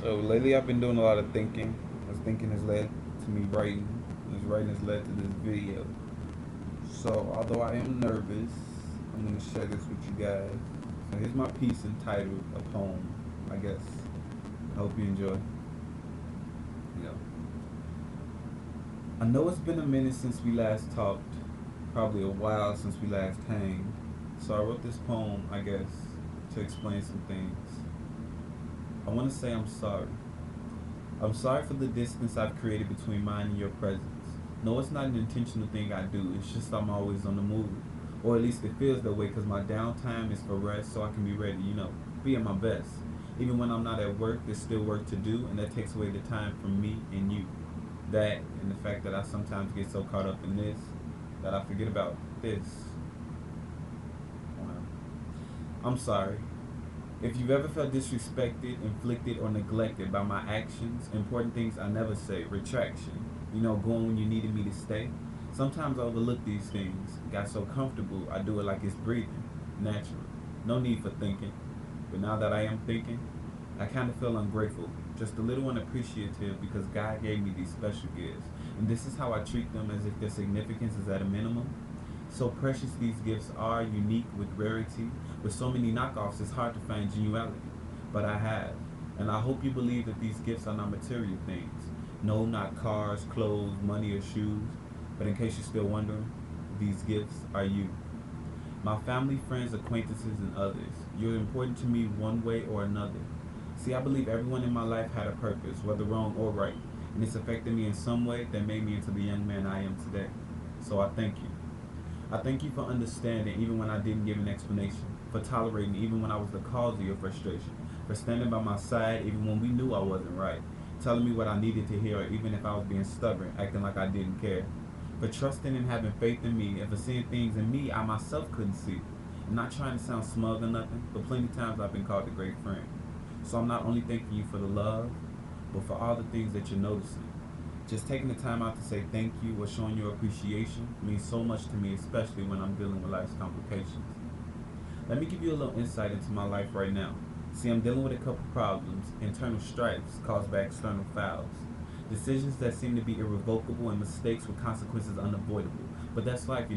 So lately I've been doing a lot of thinking. This thinking has led to me writing. This writing has led to this video. So although I am nervous, I'm gonna share this with you guys. So here's my piece entitled A Poem, I guess. I hope you enjoy. Yeah. I know it's been a minute since we last talked, probably a while since we last hanged. So I wrote this poem, I guess, to explain some things. I wanna say I'm sorry. I'm sorry for the distance I've created between mine and your presence. No, it's not an intentional thing I do, it's just I'm always on the move. Or at least it feels that way because my downtime is for rest so I can be ready, be at my best. Even when I'm not at work, there's still work to do, and that takes away the time from me and you. That, and the fact that I sometimes get so caught up in this that I forget about this. Wow. I'm sorry. If you've ever felt disrespected, inflicted, or neglected by my actions, important things I never say, retraction, going when you needed me to stay. Sometimes I overlook these things. Got so comfortable, I do it like it's breathing, natural. No need for thinking. But now that I am thinking, I kind of feel ungrateful, just a little unappreciative because God gave me these special gifts. And this is how I treat them as if their significance is at a minimum. So precious these gifts are, unique with rarity. With so many knockoffs, it's hard to find genuality. But I have. And I hope you believe that these gifts are not material things. No, not cars, clothes, money, or shoes. But in case you're still wondering, these gifts are you. My family, friends, acquaintances, and others. You're important to me one way or another. See, I believe everyone in my life had a purpose, whether wrong or right. And it's affected me in some way that made me into the young man I am today. So I thank you. I thank you for understanding even when I didn't give an explanation, for tolerating even when I was the cause of your frustration, for standing by my side even when we knew I wasn't right, telling me what I needed to hear even if I was being stubborn, acting like I didn't care, for trusting and having faith in me, and for seeing things in me I myself couldn't see. I'm not trying to sound smug or nothing, but plenty of times I've been called a great friend. So I'm not only thanking you for the love, but for all the things that you're noticing. Just taking the time out to say thank you or showing your appreciation means so much to me, especially when I'm dealing with life's complications. Let me give you a little insight into my life right now. See, I'm dealing with a couple problems, internal strifes caused by external fouls, decisions that seem to be irrevocable, and mistakes with consequences unavoidable. But that's life,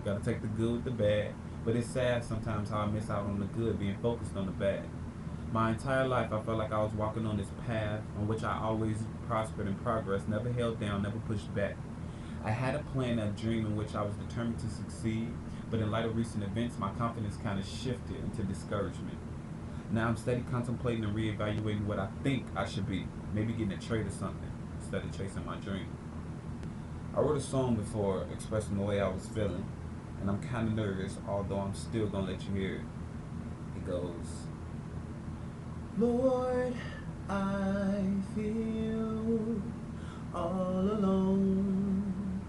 Gotta take the good with the bad. But it's sad sometimes how I miss out on the good, being focused on the bad. My entire life, I felt like I was walking on this path on which I always prospered and progressed, never held down, never pushed back. I had a plan, a dream in which I was determined to succeed, but in light of recent events, my confidence kind of shifted into discouragement. Now I'm steady contemplating and reevaluating what I think I should be, maybe getting a trade or something, instead of chasing my dream. I wrote a song before expressing the way I was feeling, and I'm kind of nervous, although I'm still gonna let you hear it. It goes, Lord, I feel all alone,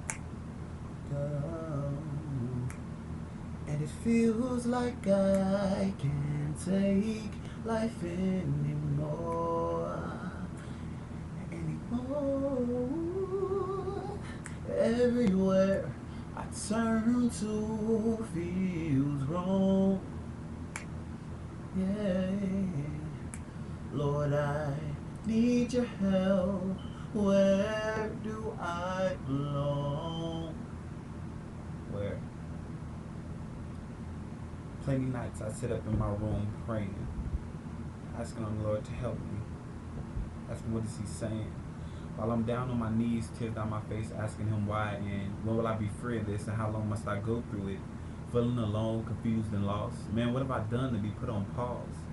down, and it feels like I can't take life anymore. Everywhere I turn to feels wrong. Yeah. Lord, I need your help. Where do I belong? Where? Plenty nights I sit up in my room praying, asking the Lord to help me. Asking what is He saying? While I'm down on my knees, tears down my face, asking Him why and when will I be free of this and how long must I go through it? Feeling alone, confused, and lost. Man, what have I done to be put on pause?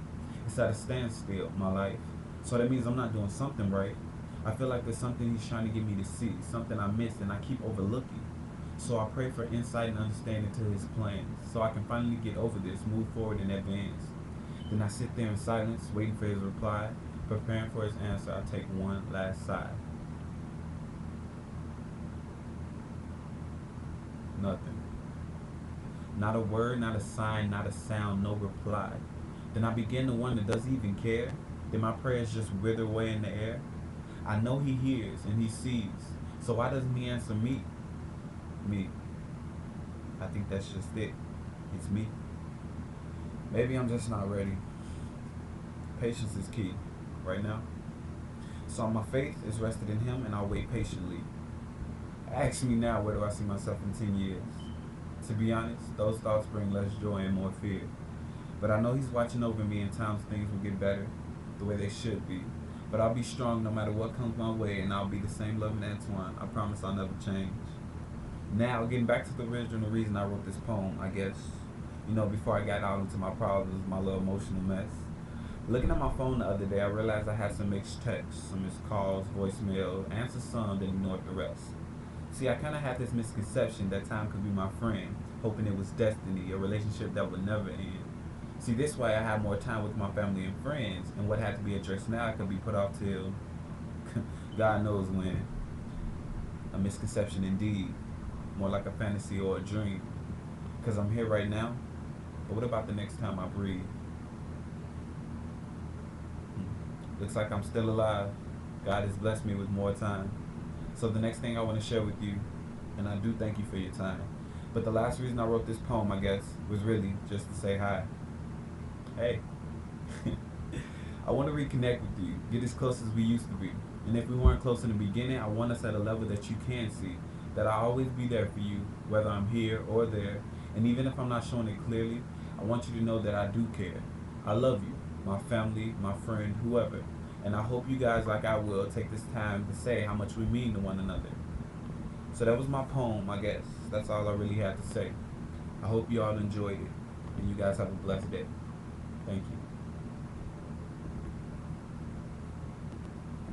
It's at a standstill, my life. So that means I'm not doing something right. I feel like there's something He's trying to get me to see, something I missed and I keep overlooking. So I pray for insight and understanding to His plans, so I can finally get over this, move forward and advance. Then I sit there in silence, waiting for His reply, preparing for His answer. I take one last sigh. Nothing. Not a word, not a sign, not a sound, no reply. Then I begin to wonder, does He even care? Did my prayers just wither away in the air? I know He hears and He sees, so why doesn't He answer me? Me. I think that's just it. It's me. Maybe I'm just not ready. Patience is key. Right now, So my faith is rested in Him, and I'll wait patiently. Ask me now, where do I see myself in 10 years? To be honest, those thoughts bring less joy and more fear. But I know He's watching over me, and times things will get better the way they should be. But I'll be strong no matter what comes my way, and I'll be the same loving Antoine. I promise I'll never change. Now, getting back to the original reason I wrote this poem, I guess, before I got out into my problems, my little emotional mess. Looking at my phone the other day, I realized I had some mixed texts, some missed calls, voicemail, answered some, then ignored the rest. See, I kind of had this misconception that time could be my friend, hoping it was destiny, a relationship that would never end. See, this way I had more time with my family and friends, and what had to be addressed now could be put off till God knows when. A misconception indeed, more like a fantasy or a dream. Because I'm here right now, but what about the next time I breathe? Looks like I'm still alive. God has blessed me with more time. So the next thing I want to share with you, and I do thank you for your time, but the last reason I wrote this poem, I guess, was really just to say hi. Hey. I want to reconnect with you, get as close as we used to be. And if we weren't close in the beginning, I want us at a level that you can see, that I'll always be there for you, whether I'm here or there. And even if I'm not showing it clearly, I want you to know that I do care. I love you, my family, my friend, whoever. And I hope you guys, like I will, take this time to say how much we mean to one another. So that was my poem, I guess. That's all I really had to say. I hope you all enjoyed it. And you guys have a blessed day. Thank you.